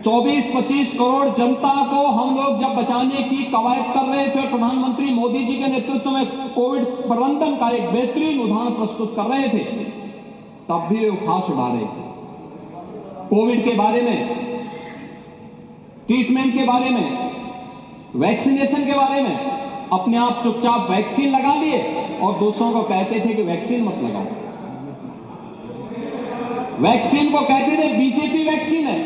24-25 करोड़ जनता को हम लोग जब बचाने की कवायद कर रहे थे, प्रधानमंत्री मोदी जी के नेतृत्व में कोविड प्रबंधन का एक बेहतरीन उदाहरण प्रस्तुत कर रहे थे, तब भी वे उपहास उड़ा रहे थे। कोविड के बारे में, ट्रीटमेंट के बारे में, वैक्सीनेशन के बारे में अपने आप चुपचाप वैक्सीन लगा लिए और दूसरों को कहते थे कि वैक्सीन मत लगाओ। वैक्सीन को कहते थे बीजेपी वैक्सीन है।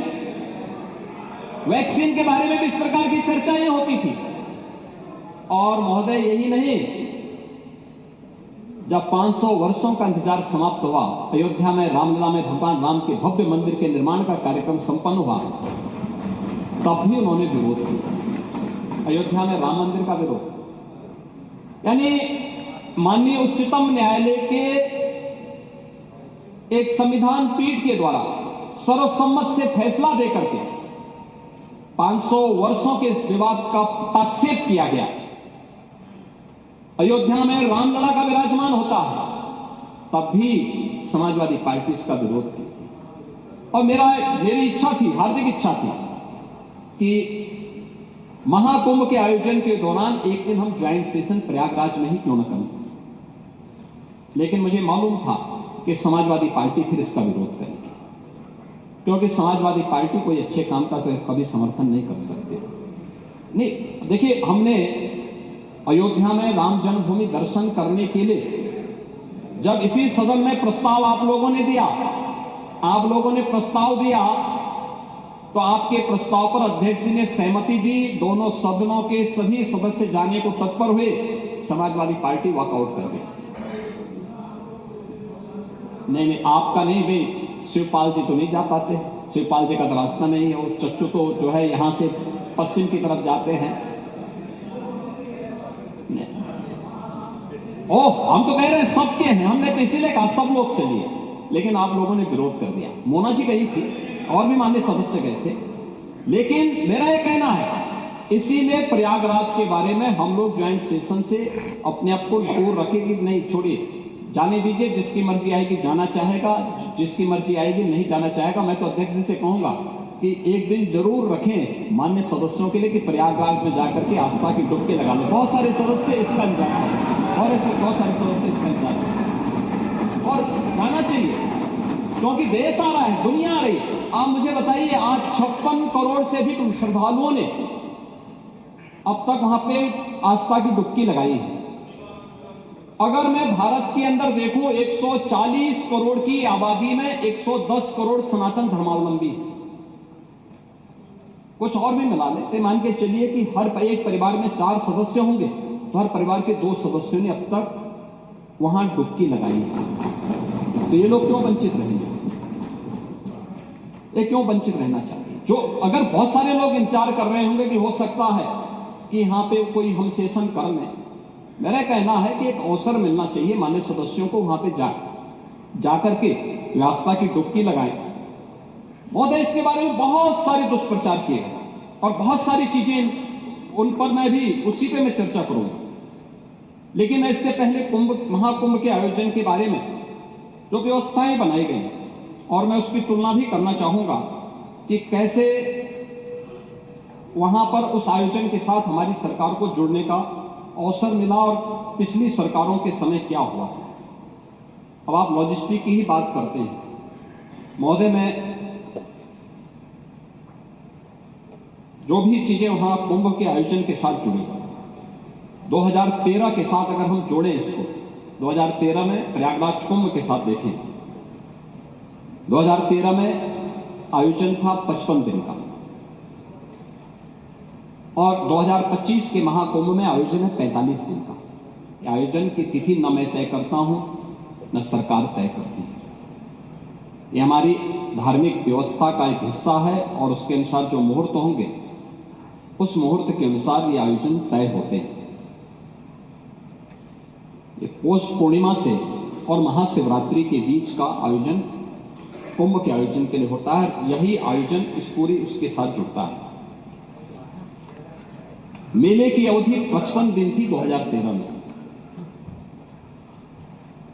वैक्सीन के बारे में भी इस प्रकार की चर्चाएं होती थी। और महोदय, यही नहीं, जब 500 वर्षों का इंतजार समाप्त हुआ, अयोध्या में रामलला में भगवान राम के भव्य मंदिर के निर्माण का कार्यक्रम संपन्न हुआ, तब भी उन्होंने विरोध किया। अयोध्या में राम मंदिर का विरोध, यानी माननीय उच्चतम न्यायालय के एक संविधान पीठ के द्वारा सर्वसम्मत से फैसला देकर के 500 वर्षों के इस विवाद का आक्षेप किया गया। अयोध्या में रामलला का विराजमान होता है, तब भी समाजवादी पार्टी इसका विरोध की। और मेरी इच्छा थी, हार्दिक इच्छा थी कि महाकुंभ के आयोजन के दौरान एक दिन हम ज्वाइंट सेशन प्रयागराज में ही क्यों न करें, लेकिन मुझे मालूम था कि समाजवादी पार्टी फिर इसका विरोध करेगी, क्योंकि समाजवादी पार्टी कोई अच्छे काम का तो कभी समर्थन नहीं कर सकते। नहीं, देखिए, हमने अयोध्या में राम जन्मभूमि दर्शन करने के लिए जब इसी सदन में प्रस्ताव आप लोगों ने दिया, आप लोगों ने प्रस्ताव दिया, तो आपके प्रस्ताव पर अध्यक्ष जी ने सहमति दी, दोनों सदनों के सभी सदस्य जाने को तत्पर हुए, समाजवादी पार्टी वॉकआउट कर गई। नहीं, आपका नहीं भाई, शिवपाल जी तो नहीं जा पाते, शिवपाल जी का तो रास्ता नहीं है, वो चच्चू तो जो है यहां से पश्चिम की तरफ जाते हैं। ओह, हम तो कह रहे हैं सबके हैं, हमने तो इसीलिए कहा सब लोग चलिए, लेकिन आप लोगों ने विरोध कर दिया। मोना जी गई थी और भी माननीय सदस्य गए थे, लेकिन मेरा यह कहना है, इसीलिए प्रयागराज के बारे में हम लोग ज्वाइंट सेशन से अपने आप को दूर रखेंगे। नहीं, छोड़िए, जाने दीजिए, जिसकी मर्जी आएगी जाना चाहेगा, जिसकी मर्जी आएगी नहीं जाना चाहेगा। मैं तो अध्यक्ष जी से कहूंगा कि एक दिन जरूर रखें मान्य सदस्यों के लिए कि प्रयागराज में जाकर के आस्था की डुबकी लगा लें। बहुत सारे सदस्य इसका इंतजार करें और ऐसे बहुत सारे सदस्य इसका इंतजार करें और जाना चाहिए, क्योंकि देश आ रहा है, दुनिया आ रही है। आप मुझे बताइए, आज 56 करोड़ से भी श्रद्धालुओं ने अब तक वहां पे आस्था की डुबकी लगाई है। अगर मैं भारत के अंदर देखूं, 140 करोड़ की आबादी में 110 करोड़ सनातन धर्मावलंबी है। कुछ और भी मिला लेते, मान के चलिए कि हर एक परिवार में 4 सदस्य होंगे, तो हर परिवार के 2 सदस्यों ने अब तक वहां डुबकी लगाई है। तो ये लोग क्यों वंचित रहेंगे? ये क्यों वंचित रहना चाहिए? जो अगर बहुत सारे लोग इंतजार कर रहे होंगे कि हो सकता है कि यहां पे कोई हम सेशन कर लें, मेरा कहना है कि एक अवसर मिलना चाहिए मान्य सदस्यों को, वहां पे जाकर के व्यवस्था की डुबकी लगाएं। महोदय, इसके बारे में बहुत सारे दुष्प्रचार किए गए और बहुत सारी चीजें, उन पर मैं भी उसी पे मैं चर्चा करूंगा। लेकिन मैं इससे पहले महाकुंभ के आयोजन के बारे में जो व्यवस्थाएं बनाई गई, और मैं उसकी तुलना भी करना चाहूंगा कि कैसे वहां पर उस आयोजन के साथ हमारी सरकार को जुड़ने का अवसर मिला और पिछली सरकारों के समय क्या हुआ था। अब आप लॉजिस्टिक की ही बात करते हैं महोदय, मैं जो भी चीजें वहां कुंभ के आयोजन के साथ जुड़ी, 2013 के साथ अगर हम जोड़ें इसको, 2013 में प्रयागराज कुंभ के साथ देखें, 2013 में आयोजन था 55 दिन का, और 2025 के महाकुंभ में आयोजन है 45 दिन का। आयोजन की तिथि न मैं तय करता हूं, न सरकार तय करती है। ये हमारी धार्मिक व्यवस्था का एक हिस्सा है और उसके अनुसार जो मुहूर्त होंगे, उस मुहूर्त के अनुसार ये आयोजन तय होते हैं। ये पौष पूर्णिमा से और महाशिवरात्रि के बीच का आयोजन कुंभ के आयोजन के लिए होता है। यही आयोजन इस पूरी उसके साथ जुड़ता है। मेले की अवधि 55 दिन थी 2013 में,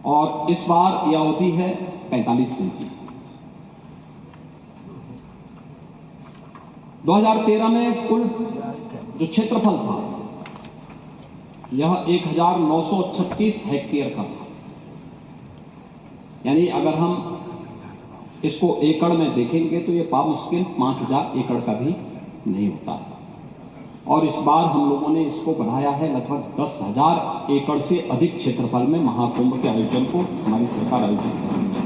और इस बार यह अवधि है 45 दिन की। 2013 में कुल जो क्षेत्रफल था यह 1936 हेक्टेयर का था। यानी अगर हम इसको एकड़ में देखेंगे तो ये मुश्किल 5000 एकड़ का भी नहीं होता। और इस बार हम लोगों ने इसको बढ़ाया है लगभग 10,000 एकड़ से अधिक क्षेत्रफल में महाकुंभ के आयोजन को हमारी सरकार आयोजित कर रही है।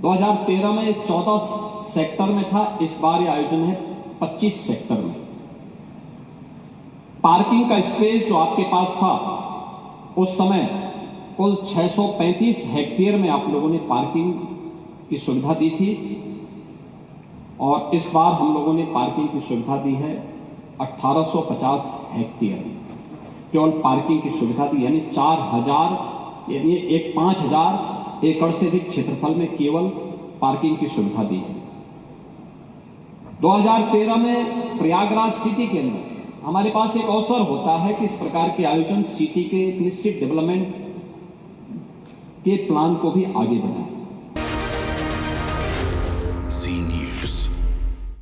2013 में 14 सेक्टर में था, इस बार ये आयोजन है 25 सेक्टर में। पार्किंग का स्पेस जो आपके पास था उस समय कुल 635 हेक्टेयर में आप लोगों ने पार्किंग की सुविधा दी थी, और इस बार हम लोगों ने पार्किंग की सुविधा दी है 1850 हेक्टेयर में। केवल पार्किंग की सुविधा दी, यानी 4000 यानी 5000 एकड़ से अधिक क्षेत्रफल में केवल पार्किंग की सुविधा दी है। 2013 में प्रयागराज सिटी के अंदर हमारे पास एक अवसर होता है कि इस प्रकार के आयोजन सिटी के निश्चित डेवलपमेंट के प्लान को भी आगे बढ़ाएं।